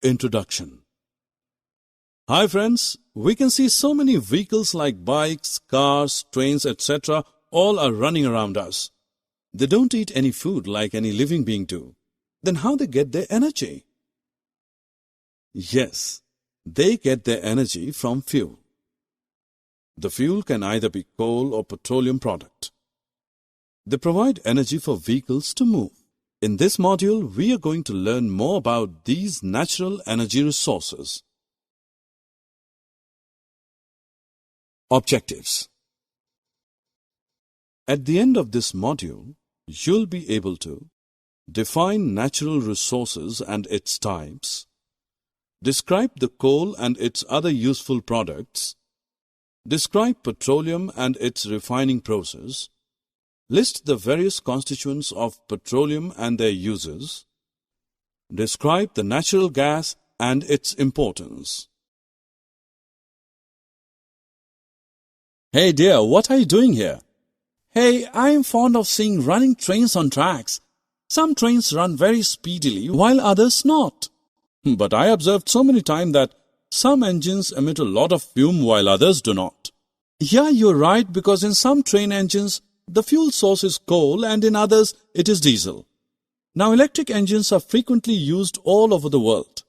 Introduction. Hi friends, we can see so many vehicles like bikes, cars, trains, etc. all are running around us. They don't eat any food like any living being do. Then how they get their energy? Yes, they get their energy from fuel. The fuel can either be coal or petroleum product. They provide energy for vehicles to move. In this module, we are going to learn more about these natural energy resources. Objectives. At the end of this module, you'll be able to define natural resources and its types, describe the coal and its other useful products, describe petroleum and its refining process, list the various constituents of petroleum and their uses, describe the natural gas and its importance. Hey dear, what are you doing here? Hey, I am fond of seeing running trains on tracks. Some trains run very speedily while others not. But I observed so many times that some engines emit a lot of fume while others do not. Yeah, you're right, because in some train engines, the fuel source is coal and in others it is diesel. Now electric engines are frequently used all over the world.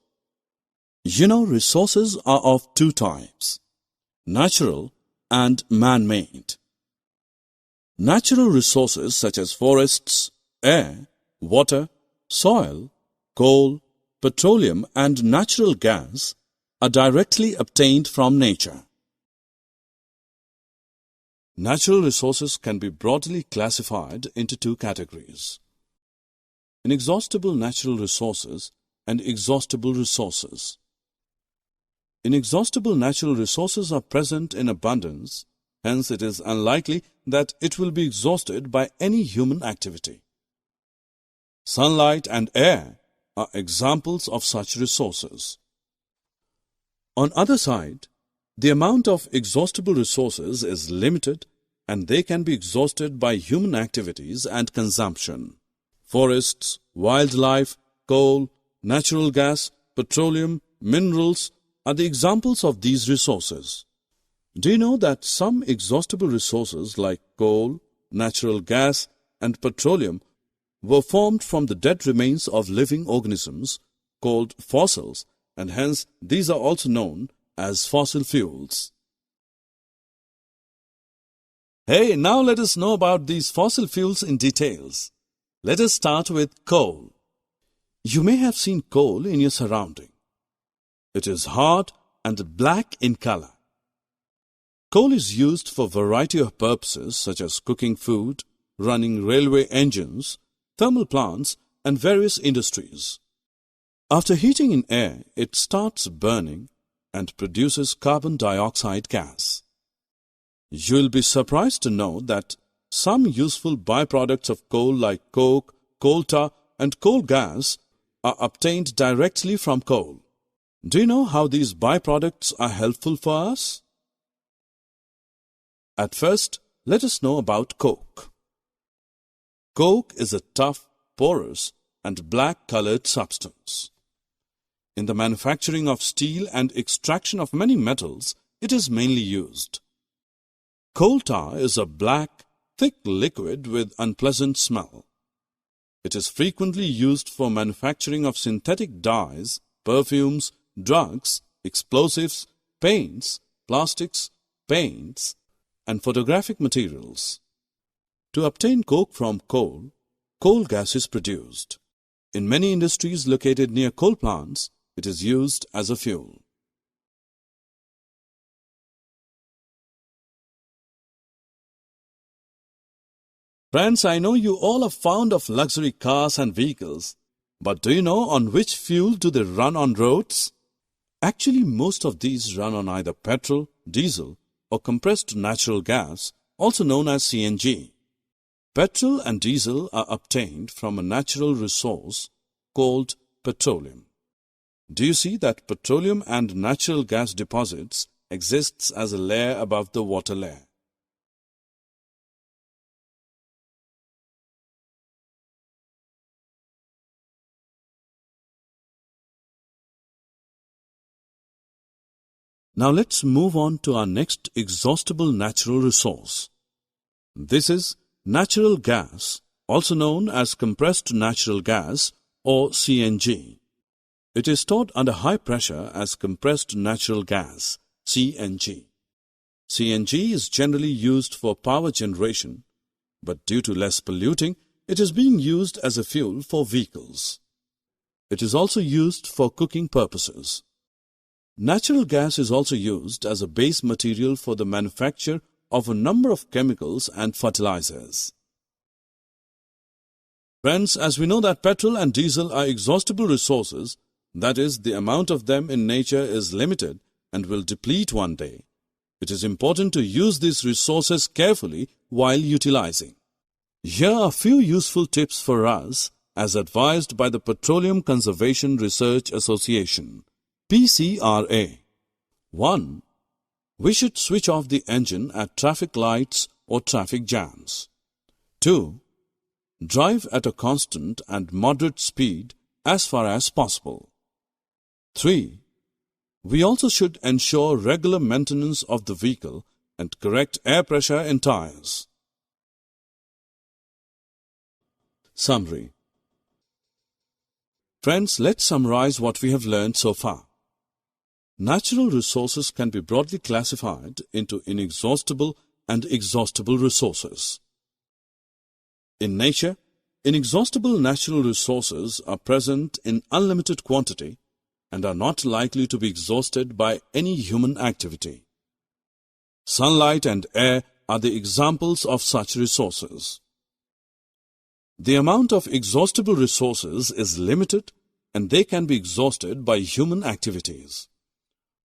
You know, resources are of two types, natural and man-made. Natural resources such as forests, air, water, soil, coal, petroleum and natural gas are directly obtained from nature. Natural resources can be broadly classified into two categories: inexhaustible natural resources and exhaustible resources. Inexhaustible natural resources are present in abundance, hence it is unlikely that it will be exhausted by any human activity. Sunlight and air are examples of such resources. On other side, the amount of exhaustible resources is limited and they can be exhausted by human activities and consumption. Forests, wildlife, coal, natural gas, petroleum, minerals are the examples of these resources. Do you know that some exhaustible resources like coal, natural gas and petroleum were formed from the dead remains of living organisms called fossils, and hence these are also known as fossil fuels. Hey, now let us know about these fossil fuels in details. Let us start with coal. You may have seen coal in your surrounding. It is hard and black in color. Coal is used for a variety of purposes such as cooking food, running railway engines, thermal plants and various industries. After heating in air, it starts burning and produces carbon dioxide gas. You will be surprised to know that some useful byproducts of coal like coke, coal tar and coal gas are obtained directly from coal. Do you know how these byproducts are helpful for us? At first, let us know about coke. Coke is a tough, porous and black-colored substance. In the manufacturing of steel and extraction of many metals, it is mainly used. Coal tar is a black, thick liquid with unpleasant smell. It is frequently used for manufacturing of synthetic dyes, perfumes, drugs, explosives, paints, plastics, paints, and photographic materials. To obtain coke from coal, coal gas is produced. In many industries located near coal plants, it is used as a fuel. Friends, I know you all are fond of luxury cars and vehicles, but do you know on which fuel do they run on roads? Actually, most of these run on either petrol, diesel, or compressed natural gas, also known as CNG. Petrol and diesel are obtained from a natural resource called petroleum. Do you see that petroleum and natural gas deposits exists as a layer above the water layer? Now let's move on to our next exhaustible natural resource. This is natural gas, also known as compressed natural gas or CNG. It is stored under high pressure as compressed natural gas, CNG. CNG is generally used for power generation, but due to less polluting, it is being used as a fuel for vehicles. It is also used for cooking purposes. Natural gas is also used as a base material for the manufacture of a number of chemicals and fertilizers. Friends, as we know that petrol and diesel are exhaustible resources, that is, the amount of them in nature is limited and will deplete one day, it is important to use these resources carefully while utilizing. Here are a few useful tips for us as advised by the Petroleum Conservation Research Association, PCRA. 1. We should switch off the engine at traffic lights or traffic jams. 2. Drive at a constant and moderate speed as far as possible. 3. We also should ensure regular maintenance of the vehicle and correct air pressure in tires. Summary. Friends, let's summarize what we have learned so far. Natural resources can be broadly classified into inexhaustible and exhaustible resources. In nature, inexhaustible natural resources are present in unlimited quantity and are not likely to be exhausted by any human activity. Sunlight and air are the examples of such resources. The amount of exhaustible resources is limited and they can be exhausted by human activities.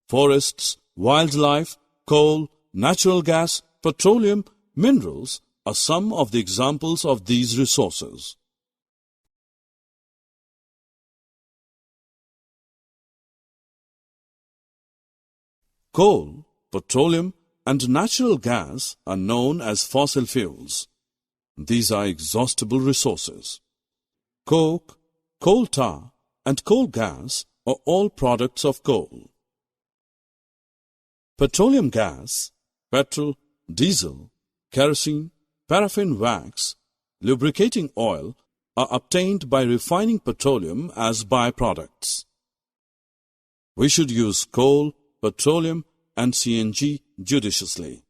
Forests, wildlife, coal, natural gas, petroleum, minerals are some of the examples of these resources. Coal, petroleum, and natural gas are known as fossil fuels. These are exhaustible resources. Coke, coal tar, and coal gas are all products of coal. Petroleum gas, petrol, diesel, kerosene, paraffin wax, lubricating oil are obtained by refining petroleum as byproducts. We should use coal, petroleum, and CNG judiciously.